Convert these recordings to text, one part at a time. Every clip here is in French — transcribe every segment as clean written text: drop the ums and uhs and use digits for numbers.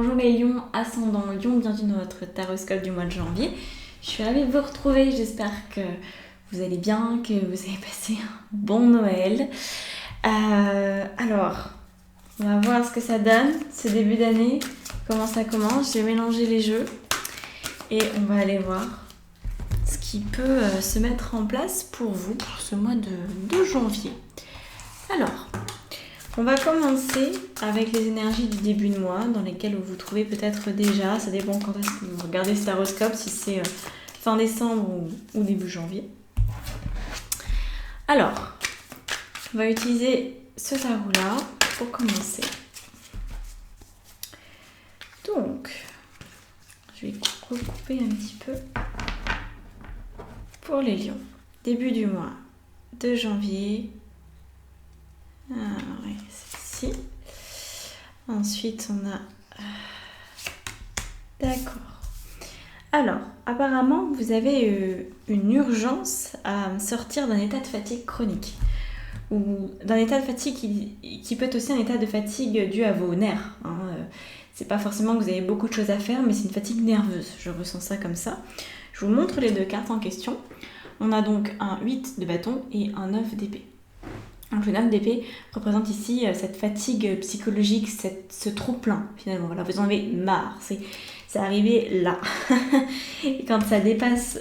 Bonjour les lions, ascendant lion, bienvenue dans votre taroscope du mois de janvier. Je suis ravie de vous retrouver, j'espère que vous allez bien, que vous avez passé un bon Noël. Alors, on va voir ce que ça donne, ce début d'année, comment ça commence. J'ai mélangé les jeux et on va aller voir ce qui peut se mettre en place pour vous pour ce mois de janvier. Alors, on va commencer avec les énergies du début de mois dans lesquelles vous vous trouvez peut-être déjà. Ça dépend quand est-ce que vous regardez ce taroscope, si c'est fin décembre ou début janvier. Alors, on va utiliser ce tarot-là pour commencer. Donc, je vais recouper un petit peu pour les lions. Début du mois de janvier. Ah, oui, c'est ici. Ensuite, on a... D'accord. Alors, apparemment, vous avez une urgence à sortir d'un état de fatigue chronique. Ou d'un état de fatigue qui peut être aussi un état de fatigue dû à vos nerfs. C'est pas forcément que vous avez beaucoup de choses à faire, mais c'est une fatigue nerveuse. Je ressens ça comme ça. Je vous montre les deux cartes en question. On a donc un 8 de bâton et un 9 d'épée. Donc le 9 d'épée représente ici cette fatigue psychologique, ce trop-plein finalement. Voilà, vous en avez marre, c'est arrivé là. Et quand ça dépasse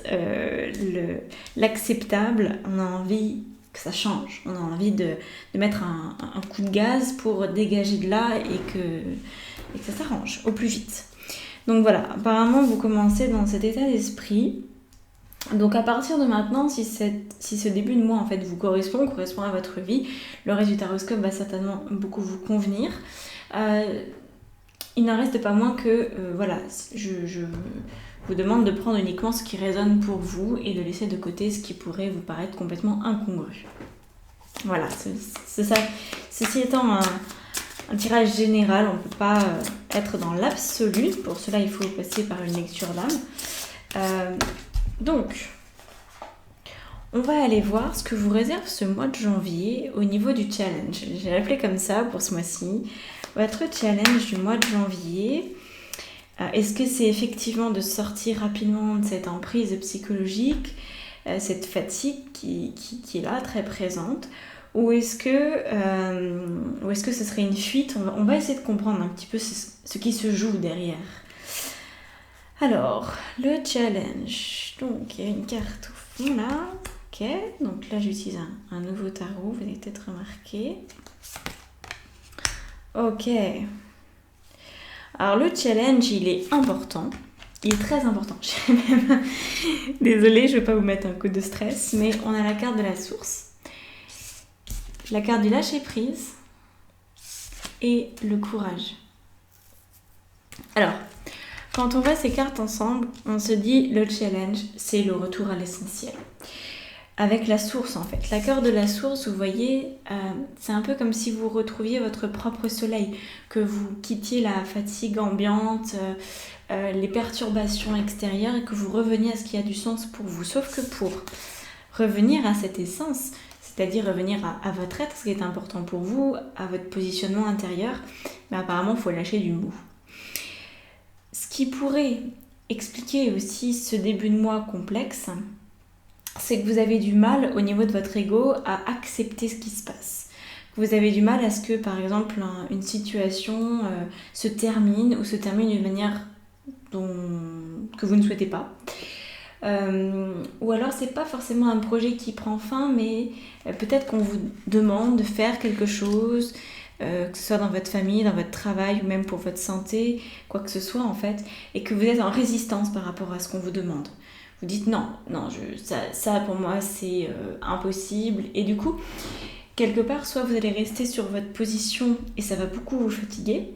l'acceptable, on a envie que ça change. On a envie de mettre un coup de gaz pour dégager de là et que ça s'arrange au plus vite. Donc voilà, apparemment vous commencez dans cet état d'esprit. Donc à partir de maintenant, si ce début de mois en fait vous correspond à votre vie, le reste du taroscope va certainement beaucoup vous convenir. Il n'en reste pas moins que voilà, je vous demande de prendre uniquement ce qui résonne pour vous et de laisser de côté ce qui pourrait vous paraître complètement incongru. Voilà, c'est ça. Ceci étant un tirage général, on ne peut pas être dans l'absolu. Pour cela, il faut passer par une lecture d'âme. Donc, on va aller voir ce que vous réserve ce mois de janvier au niveau du challenge. J'ai appelé comme ça pour ce mois-ci. Votre challenge du mois de janvier, est-ce que c'est effectivement de sortir rapidement de cette emprise psychologique, cette fatigue qui est là, très présente, ou est-ce que ce serait une fuite? On va essayer de comprendre un petit peu ce qui se joue derrière. Alors, le challenge. Donc, il y a une carte au fond là. Ok, donc là j'utilise un nouveau tarot, vous avez peut-être remarqué. Ok. Alors, le challenge, il est important. Il est très important. Désolée, je ne vais pas vous mettre un coup de stress, mais on a la carte de la source, la carte du lâcher-prise et le courage. Alors, quand on voit ces cartes ensemble, on se dit le challenge, c'est le retour à l'essentiel. Avec la source en fait. La carte de la source, vous voyez, c'est un peu comme si vous retrouviez votre propre soleil, que vous quittiez la fatigue ambiante, les perturbations extérieures et que vous reveniez à ce qui a du sens pour vous. Sauf que pour revenir à cette essence, c'est-à-dire revenir à votre être, ce qui est important pour vous, à votre positionnement intérieur, mais apparemment il faut lâcher du mou. Ce qui pourrait expliquer aussi ce début de mois complexe, c'est que vous avez du mal au niveau de votre ego à accepter ce qui se passe. Vous avez du mal à ce que, par exemple, une situation se termine ou se termine d'une manière que vous ne souhaitez pas. Ou alors, c'est pas forcément un projet qui prend fin, mais peut-être qu'on vous demande de faire quelque chose, que ce soit dans votre famille, dans votre travail ou même pour votre santé, quoi que ce soit en fait, et que vous êtes en résistance par rapport à ce qu'on vous demande. Vous dites non, ça pour moi c'est impossible, et du coup, quelque part, soit vous allez rester sur votre position et ça va beaucoup vous fatiguer,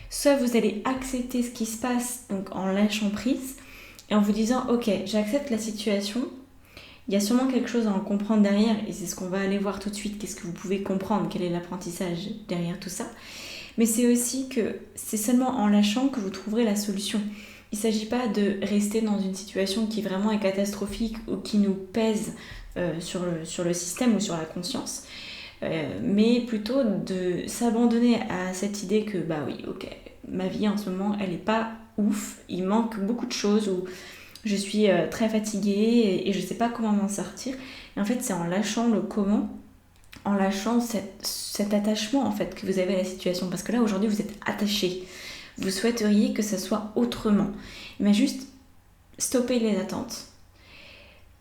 soit vous allez accepter ce qui se passe, donc en lâchant prise, et en vous disant ok, j'accepte la situation. Il y a sûrement quelque chose à en comprendre derrière et c'est ce qu'on va aller voir tout de suite. Qu'est-ce que vous pouvez comprendre? Quel est l'apprentissage derrière tout ça? Mais c'est aussi que c'est seulement en lâchant que vous trouverez la solution. Il ne s'agit pas de rester dans une situation qui vraiment est catastrophique ou qui nous pèse sur le système ou sur la conscience, mais plutôt de s'abandonner à cette idée que bah oui, ok, ma vie en ce moment, elle n'est pas ouf, il manque beaucoup de choses, ou je suis très fatiguée et je ne sais pas comment m'en sortir. Et en fait, c'est en lâchant le comment, en lâchant cet attachement en fait que vous avez à la situation. Parce que là, aujourd'hui, vous êtes attaché. Vous souhaiteriez que ça soit autrement. Mais juste, stoppez les attentes.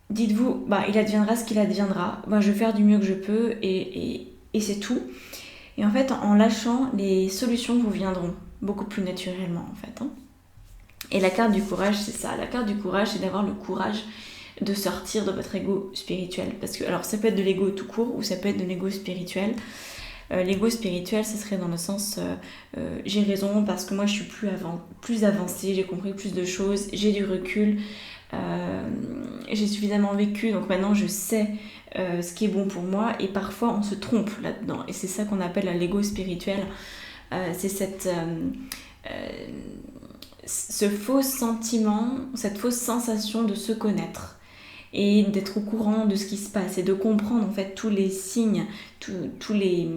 Dites-vous, il adviendra ce qu'il adviendra. Je vais faire du mieux que je peux et c'est tout. Et en fait, en lâchant, les solutions vous viendront beaucoup plus naturellement en fait. Et la carte du courage, c'est ça. La carte du courage, c'est d'avoir le courage de sortir de votre ego spirituel. Parce que, alors, ça peut être de l'ego tout court ou ça peut être de l'ego spirituel. L'ego spirituel, ce serait dans le sens j'ai raison parce que moi je suis plus avancée, j'ai compris plus de choses, j'ai du recul, j'ai suffisamment vécu, donc maintenant je sais ce qui est bon pour moi, et parfois on se trompe là-dedans, et c'est ça qu'on appelle l'ego spirituel. C'est ce faux sentiment, cette fausse sensation de se connaître et d'être au courant de ce qui se passe et de comprendre en fait tous les signes, tous les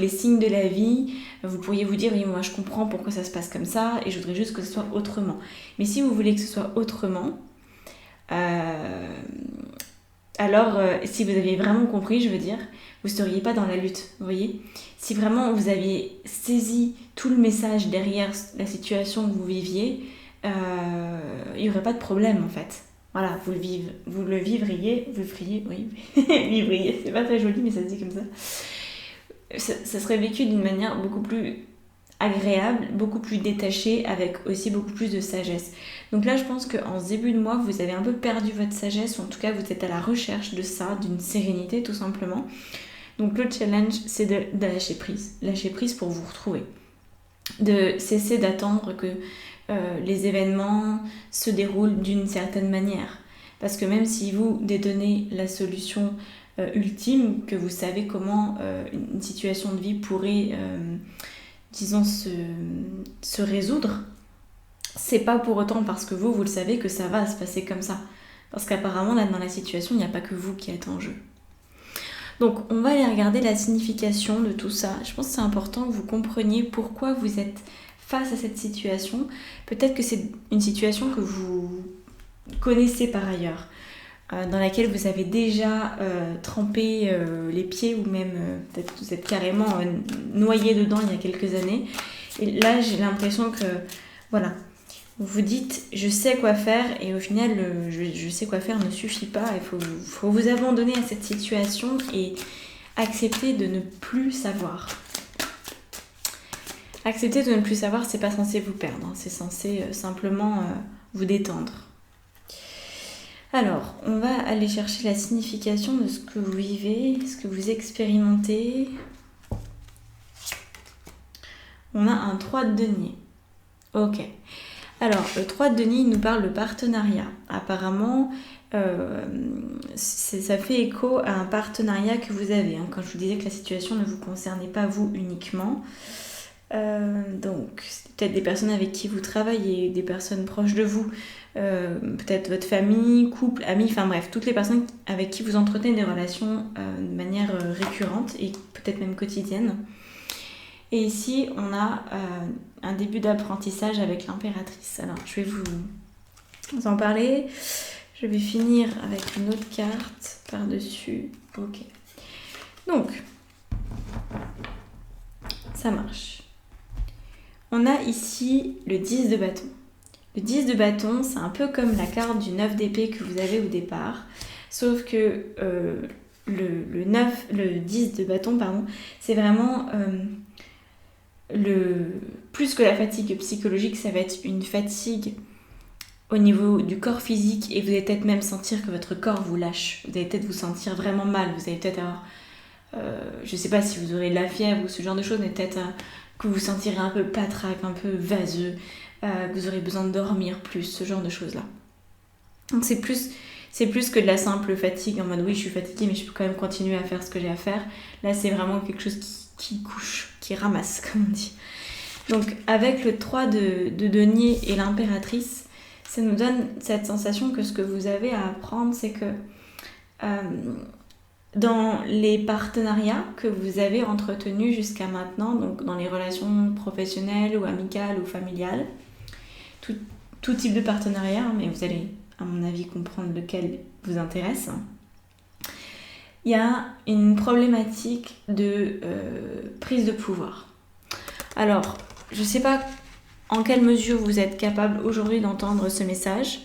signes de la vie. Vous pourriez vous dire oui, moi je comprends pourquoi ça se passe comme ça et je voudrais juste que ce soit autrement. Mais si vous voulez que ce soit autrement, alors si vous aviez vraiment compris, je veux dire, vous ne seriez pas dans la lutte, vous voyez. Si vraiment vous aviez saisi tout le message derrière la situation que vous viviez, il n'y aurait pas de problème en fait. Voilà, vous le vivriez, oui, vivriez, c'est pas très joli mais ça se dit comme ça. Ça serait vécu d'une manière beaucoup plus agréable, beaucoup plus détachée, avec aussi beaucoup plus de sagesse. Donc là je pense qu'en ce début de mois vous avez un peu perdu votre sagesse, ou en tout cas vous êtes à la recherche de ça, d'une sérénité tout simplement. Donc le challenge c'est de lâcher prise pour vous retrouver, de cesser d'attendre que les événements se déroulent d'une certaine manière. Parce que même si vous détenez la solution ultime, que vous savez comment une situation de vie pourrait, disons, se résoudre, c'est pas pour autant parce que vous le savez que ça va se passer comme ça. Parce qu'apparemment, là, dans la situation, il n'y a pas que vous qui êtes en jeu. Donc, on va aller regarder la signification de tout ça. Je pense que c'est important que vous compreniez pourquoi vous êtes face à cette situation. Peut-être que c'est une situation que vous connaissez par ailleurs, dans laquelle vous avez déjà trempé les pieds, ou même peut-être que vous êtes carrément noyé dedans il y a quelques années. Et là, j'ai l'impression que, voilà, vous vous dites je sais quoi faire, et au final, je sais quoi faire ne suffit pas. Il faut vous abandonner à cette situation et accepter de ne plus savoir. Accepter de ne plus savoir, c'est pas censé vous perdre, c'est censé simplement vous détendre. Alors, on va aller chercher la signification de ce que vous vivez, ce que vous expérimentez. On a un 3 de denier. Ok. Alors, le 3 de denier, il nous parle de partenariat. Apparemment, ça fait écho à un partenariat que vous avez. Quand je vous disais que la situation ne vous concernait pas vous uniquement. Donc c'est peut-être des personnes avec qui vous travaillez, des personnes proches de vous, peut-être votre famille, couple, amis, enfin bref, toutes les personnes avec qui vous entretenez des relations de manière récurrente et peut-être même quotidienne. Et ici on a un début d'apprentissage avec l'impératrice. Alors je vais vous en parler, je vais finir avec une autre carte par-dessus. Ok, donc ça marche. On a ici le 10 de bâton. Le 10 de bâton, c'est un peu comme la carte du 9 d'épée que vous avez au départ, sauf que le 10 de bâton, c'est vraiment plus que la fatigue psychologique, ça va être une fatigue au niveau du corps physique, et vous allez peut-être même sentir que votre corps vous lâche. Vous allez peut-être vous sentir vraiment mal, vous allez peut-être avoir, je sais pas si vous aurez de la fièvre ou ce genre de choses, mais peut-être que vous sentirez un peu patraque, un peu vaseux, que vous aurez besoin de dormir plus, ce genre de choses-là. Donc c'est plus que de la simple fatigue, en mode oui je suis fatiguée mais je peux quand même continuer à faire ce que j'ai à faire. Là c'est vraiment quelque chose qui couche, qui ramasse comme on dit. Donc avec le 3 de denier et l'impératrice, ça nous donne cette sensation que ce que vous avez à apprendre, c'est que dans les partenariats que vous avez entretenus jusqu'à maintenant, donc dans les relations professionnelles ou amicales ou familiales, tout type de partenariat, mais vous allez, à mon avis, comprendre lequel vous intéresse. Il y a une problématique de prise de pouvoir. Alors, je ne sais pas en quelle mesure vous êtes capable aujourd'hui d'entendre ce message,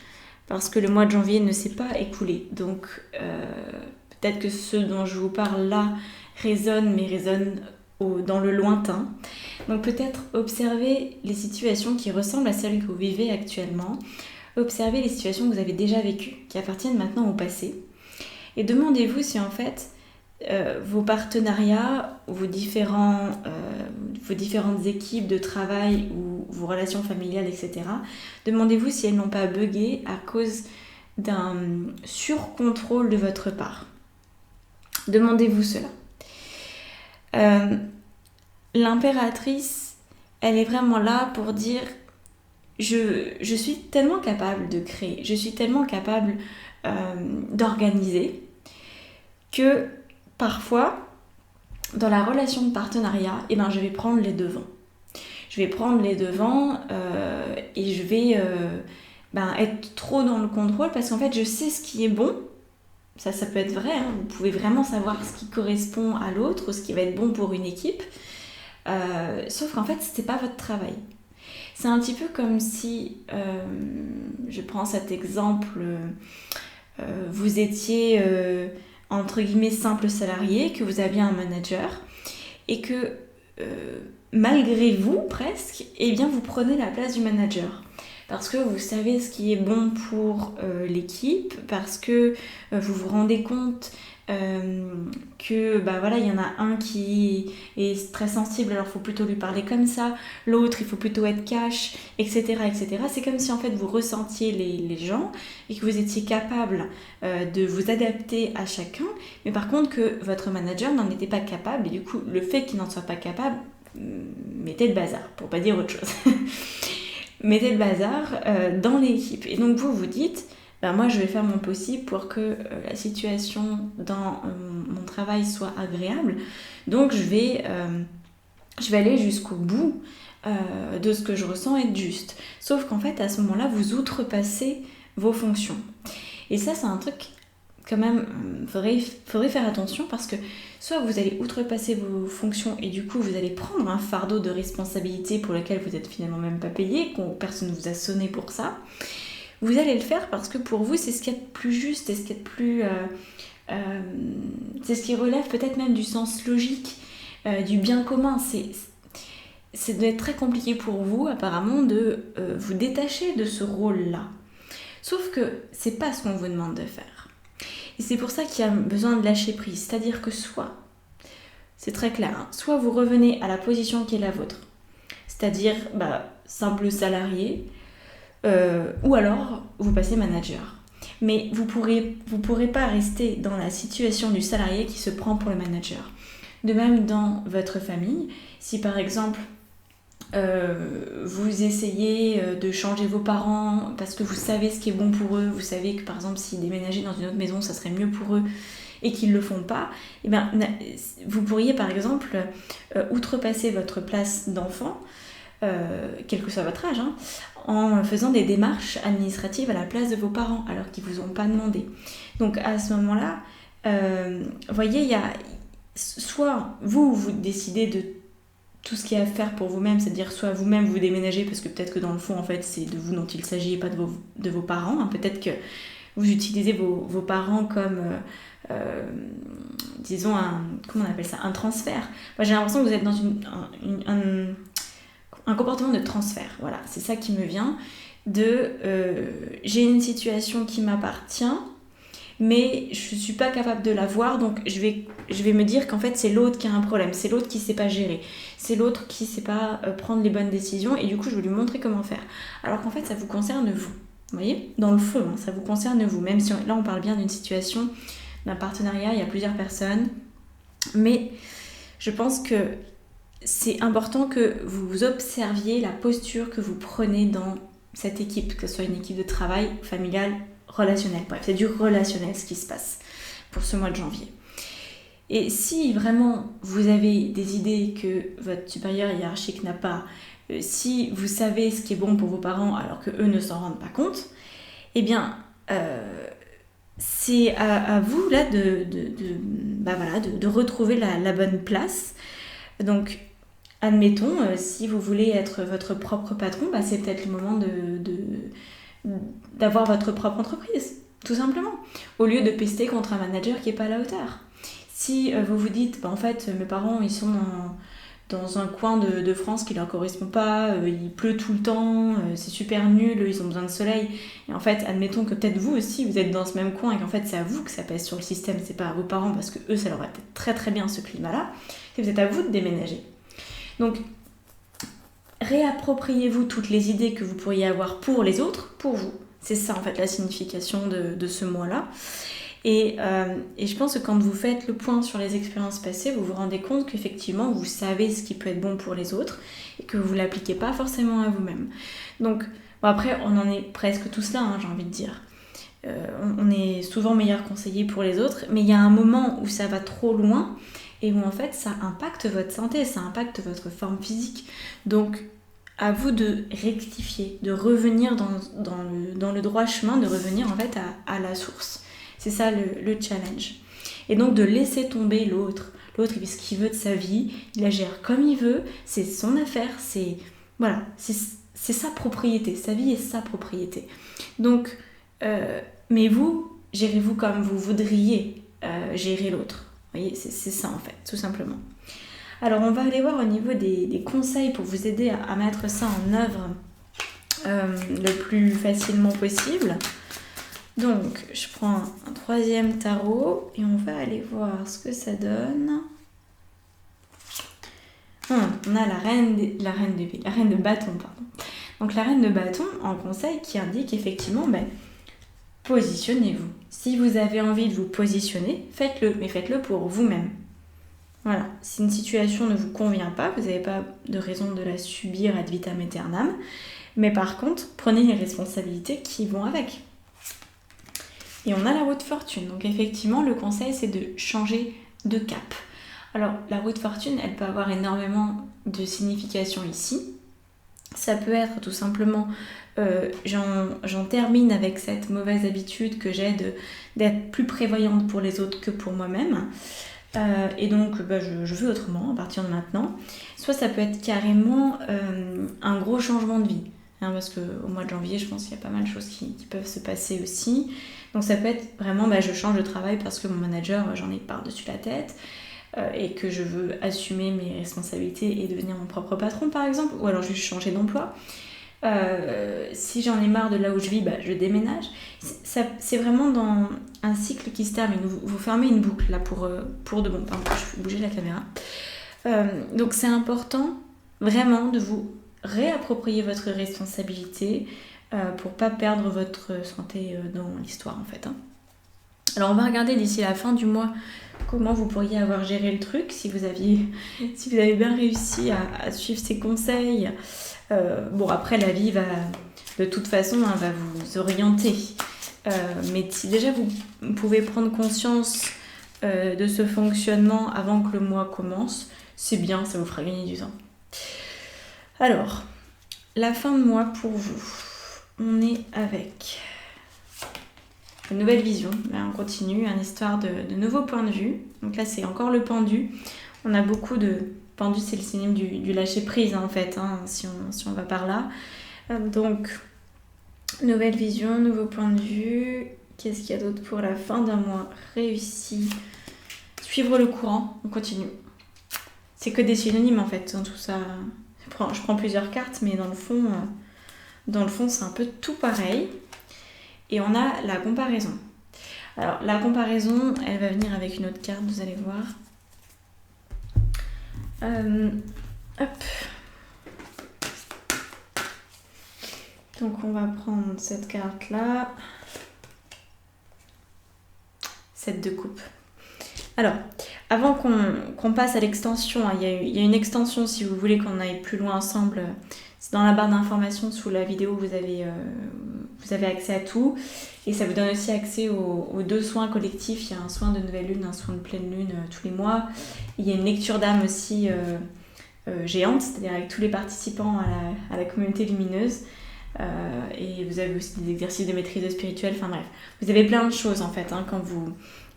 parce que le mois de janvier ne s'est pas écoulé. Donc, peut-être que ce dont je vous parle là résonne, mais résonne dans le lointain. Donc, peut-être observez les situations qui ressemblent à celles que vous vivez actuellement. Observez les situations que vous avez déjà vécues, qui appartiennent maintenant au passé. Et demandez-vous si en fait vos partenariats, vos différentes équipes de travail ou vos relations familiales, etc., demandez-vous si elles n'ont pas bugué à cause d'un surcontrôle de votre part. Demandez-vous cela. L'impératrice, elle est vraiment là pour dire je suis tellement capable de créer, je suis tellement capable d'organiser que parfois dans la relation de partenariat, je vais prendre les devants. Je vais prendre les devants et je vais être trop dans le contrôle parce qu'en fait je sais ce qui est bon. Ça peut être vrai, hein. Vous pouvez vraiment savoir ce qui correspond à l'autre, ce qui va être bon pour une équipe. Sauf qu'en fait, c'était pas votre travail. C'est un petit peu comme si, je prends cet exemple, vous étiez entre guillemets simple salarié, que vous aviez un manager et que malgré vous presque, eh bien vous prenez la place du manager. Parce que vous savez ce qui est bon pour l'équipe, parce que vous vous rendez compte que il y en a un qui est très sensible, alors il faut plutôt lui parler comme ça, l'autre il faut plutôt être cash, etc. etc. C'est comme si en fait vous ressentiez les gens et que vous étiez capable de vous adapter à chacun, mais par contre que votre manager n'en était pas capable, et du coup le fait qu'il n'en soit pas capable mettait le bazar, pour pas dire autre chose. Mettez le bazar dans l'équipe. Et donc vous vous dites, moi je vais faire mon possible pour que la situation dans mon travail soit agréable. Donc je vais aller jusqu'au bout de ce que je ressens être juste. Sauf qu'en fait à ce moment-là, vous outrepassez vos fonctions. Et ça c'est un truc quand même, faudrait faire attention parce que soit vous allez outrepasser vos fonctions et du coup vous allez prendre un fardeau de responsabilité pour lequel vous n'êtes finalement même pas payé, personne ne vous a sonné pour ça. Vous allez le faire parce que pour vous c'est ce qui est plus juste, c'est ce qui est plus... c'est ce qui relève peut-être même du sens logique, du bien commun. C'est doit être très compliqué pour vous apparemment de vous détacher de ce rôle-là. Sauf que c'est pas ce qu'on vous demande de faire. Et c'est pour ça qu'il y a besoin de lâcher prise. C'est-à-dire que soit, c'est très clair, hein, soit vous revenez à la position qui est la vôtre, c'est-à-dire simple salarié, ou alors vous passez manager. Mais vous pourrez pas rester dans la situation du salarié qui se prend pour le manager. De même dans votre famille, si par exemple vous essayez de changer vos parents parce que vous savez ce qui est bon pour eux, vous savez que par exemple s'ils déménageaient dans une autre maison ça serait mieux pour eux et qu'ils le font pas, vous pourriez par exemple outrepasser votre place d'enfant, quel que soit votre âge, hein, en faisant des démarches administratives à la place de vos parents alors qu'ils vous ont pas demandé. Donc à ce moment-là, voyez, il y a soit vous décidez de tout ce qu'il y a à faire pour vous-même, c'est-à-dire soit vous-même vous déménagez parce que peut-être que dans le fond en fait c'est de vous dont il s'agit et pas de vos parents, hein. Peut-être que vous utilisez vos parents comme disons comment on appelle ça, un transfert. Moi j'ai l'impression que vous êtes dans un comportement de transfert, voilà, c'est ça qui me vient de j'ai une situation qui m'appartient mais je suis pas capable de la voir, donc je vais me dire qu'en fait c'est l'autre qui a un problème, c'est l'autre qui sait pas gérer, c'est l'autre qui sait pas prendre les bonnes décisions et du coup je vais lui montrer comment faire. Alors qu'en fait ça vous concerne vous, vous voyez, dans le fond, hein, ça vous concerne vous, même si là on parle bien d'une situation, d'un partenariat, il y a plusieurs personnes, mais je pense que c'est important que vous observiez la posture que vous prenez dans cette équipe, que ce soit une équipe de travail, familiale, relationnel. Bref, c'est du relationnel ce qui se passe pour ce mois de janvier. Et si vraiment vous avez des idées que votre supérieur hiérarchique n'a pas, si vous savez ce qui est bon pour vos parents alors que eux ne s'en rendent pas compte, eh bien, c'est à vous là de retrouver la bonne place. Donc, admettons, si vous voulez être votre propre patron, c'est peut-être le moment d'avoir votre propre entreprise, tout simplement, au lieu de pester contre un manager qui n'est pas à la hauteur. Si vous vous dites, en fait, mes parents, ils sont dans un coin de France qui ne leur correspond pas, il pleut tout le temps, c'est super nul, ils ont besoin de soleil. Et en fait, admettons que peut-être vous aussi, vous êtes dans ce même coin et qu'en fait, c'est à vous que ça pèse sur le système, c'est pas à vos parents parce que eux, ça leur va peut-être très très bien ce climat-là. C'est peut-être à vous de déménager. Donc, réappropriez-vous toutes les idées que vous pourriez avoir pour les autres, pour vous. C'est ça, en fait, la signification de ce mot-là. Et je pense que quand vous faites le point sur les expériences passées, vous vous rendez compte qu'effectivement, vous savez ce qui peut être bon pour les autres et que vous ne l'appliquez pas forcément à vous-même. Donc, après, on en est presque tous là, j'ai envie de dire. On est souvent meilleur conseiller pour les autres, mais il y a un moment où ça va trop loin et où en fait, ça impacte votre santé, ça impacte votre forme physique. Donc, à vous de rectifier, de revenir dans le droit chemin, de revenir en fait à la source. C'est ça le challenge. Et donc de laisser tomber l'autre. L'autre, il fait ce qu'il veut de sa vie, il la gère comme il veut, c'est son affaire, c'est sa propriété, sa vie est sa propriété. Donc, mais vous, gérez-vous comme vous voudriez gérer l'autre. Vous voyez, c'est ça en fait, tout simplement. Alors on va aller voir au niveau des conseils pour vous aider à mettre ça en œuvre le plus facilement possible. Donc, je prends un troisième tarot et on va aller voir ce que ça donne. On a la reine de bâton, pardon. Donc, la reine de bâton, en conseil, qui indique effectivement, positionnez-vous. Si vous avez envie de vous positionner, faites-le, mais faites-le pour vous-même. Voilà, si une situation ne vous convient pas, vous n'avez pas de raison de la subir ad vitam aeternam, mais par contre, prenez les responsabilités qui vont avec. Et on a la roue de fortune. Donc effectivement, le conseil, c'est de changer de cap. Alors, la roue de fortune, elle peut avoir énormément de signification ici. Ça peut être tout simplement, j'en termine avec cette mauvaise habitude que j'ai d'être plus prévoyante pour les autres que pour moi-même. Et donc, je veux autrement à partir de maintenant. Soit ça peut être carrément un gros changement de vie. Parce qu'au mois de janvier, je pense qu'il y a pas mal de choses qui peuvent se passer aussi. Donc ça peut être vraiment, je change de travail parce que mon manager, j'en ai par-dessus la tête et que je veux assumer mes responsabilités et devenir mon propre patron par exemple, ou alors juste changer d'emploi. Si j'en ai marre de là où je vis, je déménage. C'est vraiment dans un cycle qui se termine. Vous fermez une boucle là pour de bon. Pardon, je vais bouger la caméra. Donc c'est important vraiment de vous réapproprier votre responsabilité pour pas perdre votre santé dans l'histoire en fait. Alors on va regarder d'ici la fin du mois comment vous pourriez avoir géré le truc si vous avez bien réussi à suivre ces conseils. Après la vie va de toute façon va vous orienter. Mais si déjà vous pouvez prendre conscience de ce fonctionnement avant que le mois commence, c'est bien, ça vous fera gagner du temps. Alors, la fin de mois pour vous, on est avec une nouvelle vision. Là, on continue, une histoire de nouveaux points de vue. Donc là, c'est encore le pendu. On a beaucoup de... Pendu, c'est le synonyme du lâcher-prise, en fait, si on va par là. Donc, nouvelle vision, nouveau point de vue. Qu'est-ce qu'il y a d'autre pour la fin d'un mois réussi? Suivre le courant, on continue. C'est que des synonymes, en fait, tout ça... Je prends plusieurs cartes, mais dans le fond, c'est un peu tout pareil. Et on a la comparaison. Alors, la comparaison, elle va venir avec une autre carte, vous allez voir. Hop. Donc, on va prendre cette carte-là. Cette de coupe. Alors, avant qu'on passe à l'extension, il y a une extension si vous voulez qu'on aille plus loin ensemble. C'est dans la barre d'informations sous la vidéo, vous avez vous avez accès à tout et ça vous donne aussi accès aux 2 soins collectifs. Il y a un soin de nouvelle lune, un soin de pleine lune tous les mois. Il y a une lecture d'âme aussi géante, c'est-à-dire avec tous les participants à la communauté lumineuse. Et vous avez aussi des exercices de maîtrise spirituelle, enfin bref. Vous avez plein de choses en fait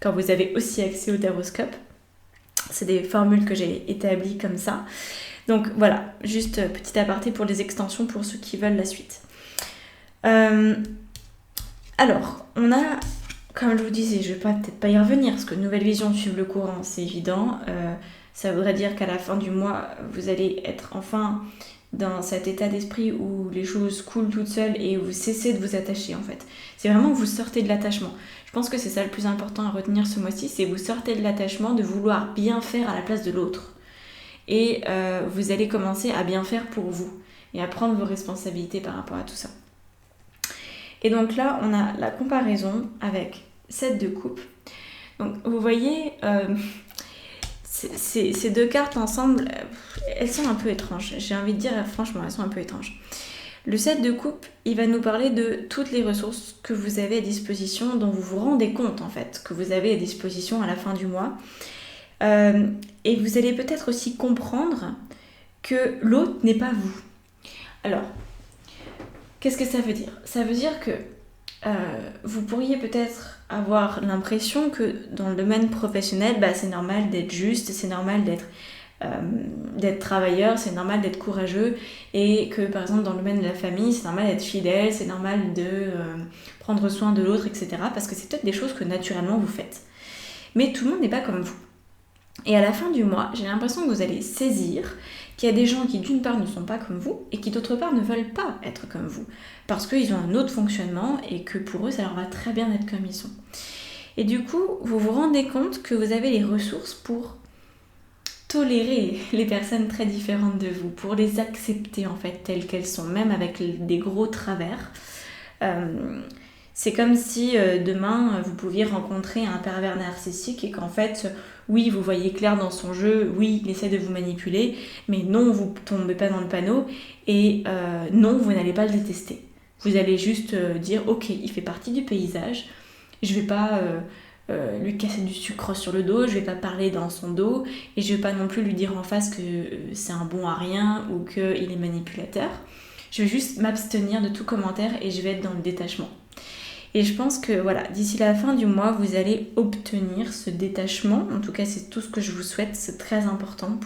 quand vous avez aussi accès au taroscope. C'est des formules que j'ai établies comme ça. Donc voilà, juste petit aparté pour les extensions pour ceux qui veulent la suite. Alors, on a, comme je vous disais, je vais peut-être pas y revenir parce que nouvelle vision, suivre le courant, c'est évident. Ça voudrait dire qu'à la fin du mois, vous allez être enfin dans cet état d'esprit où les choses coulent toutes seules et vous cessez de vous attacher en fait. C'est vraiment que vous sortez de l'attachement. Je pense que c'est ça le plus important à retenir ce mois-ci, c'est vous sortez de l'attachement de vouloir bien faire à la place de l'autre. Et vous allez commencer à bien faire pour vous et à prendre vos responsabilités par rapport à tout ça. Et donc là, on a la comparaison avec 7 de coupe. Donc vous voyez, ces 2 cartes ensemble, elles sont un peu étranges. J'ai envie de dire, franchement, elles sont un peu étranges. Le 7 de coupe, il va nous parler de toutes les ressources que vous avez à disposition, dont vous vous rendez compte en fait, que vous avez à disposition à la fin du mois. Et vous allez peut-être aussi comprendre que l'autre n'est pas vous. Alors, qu'est-ce que ça veut dire ? Ça veut dire que vous pourriez peut-être avoir l'impression que dans le domaine professionnel, c'est normal d'être juste, c'est normal d'être travailleur, c'est normal d'être courageux, et que par exemple dans le domaine de la famille, c'est normal d'être fidèle, c'est normal de prendre soin de l'autre, etc. Parce que c'est peut-être des choses que naturellement vous faites. Mais tout le monde n'est pas comme vous. Et à la fin du mois, j'ai l'impression que vous allez saisir qu'il y a des gens qui d'une part ne sont pas comme vous et qui d'autre part ne veulent pas être comme vous parce qu'ils ont un autre fonctionnement et que pour eux ça leur va très bien d'être comme ils sont. Et du coup, vous vous rendez compte que vous avez les ressources pour tolérer les personnes très différentes de vous, pour les accepter en fait telles qu'elles sont, même avec des gros travers. C'est comme si demain vous pouviez rencontrer un pervers narcissique et qu'en fait, oui, vous voyez clair dans son jeu, oui, il essaie de vous manipuler, mais non, vous tombez pas dans le panneau et non, vous n'allez pas le détester. Vous allez juste dire, ok, il fait partie du paysage, je vais pas lui casser du sucre sur le dos, je vais pas parler dans son dos et je vais pas non plus lui dire en face que c'est un bon à rien ou qu'il est manipulateur. Je vais juste m'abstenir de tout commentaire et je vais être dans le détachement. Et je pense que voilà, d'ici la fin du mois, vous allez obtenir ce détachement. En tout cas, c'est tout ce que je vous souhaite. C'est très important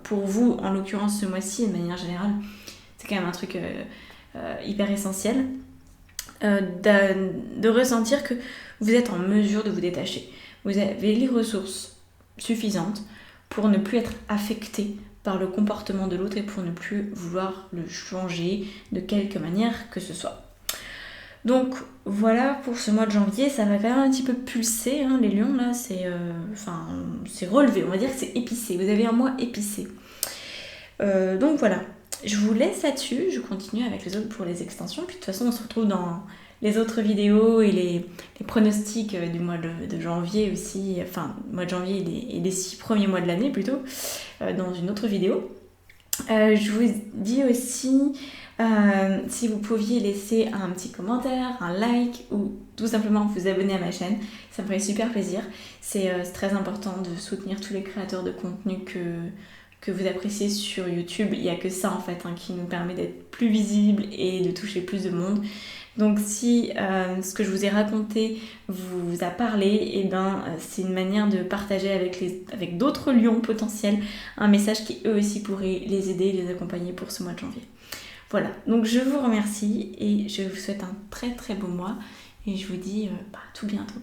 pour vous, en l'occurrence ce mois-ci, et de manière générale. C'est quand même un truc hyper essentiel. De ressentir que vous êtes en mesure de vous détacher. Vous avez les ressources suffisantes pour ne plus être affecté par le comportement de l'autre et pour ne plus vouloir le changer de quelque manière que ce soit. Donc voilà pour ce mois de janvier, ça va quand même un petit peu pulser, hein, les lions là, c'est relevé, on va dire que c'est épicé, vous avez un mois épicé. Donc voilà, je vous laisse là-dessus, je continue avec les autres pour les extensions, puis de toute façon on se retrouve dans les autres vidéos et les pronostics du mois de janvier aussi, enfin mois de janvier et des 6 premiers mois de l'année plutôt, dans une autre vidéo. Je vous dis aussi si vous pouviez laisser un petit commentaire, un like ou tout simplement vous abonner à ma chaîne, ça me ferait super plaisir. C'est très important de soutenir tous les créateurs de contenu que vous appréciez sur YouTube. Il n'y a que ça en fait qui nous permet d'être plus visible et de toucher plus de monde. Donc si ce que je vous ai raconté vous a parlé, c'est une manière de partager avec d'autres lions potentiels un message qui eux aussi pourrait les aider et les accompagner pour ce mois de janvier. Voilà, donc je vous remercie et je vous souhaite un très très beau mois et je vous dis à tout bientôt.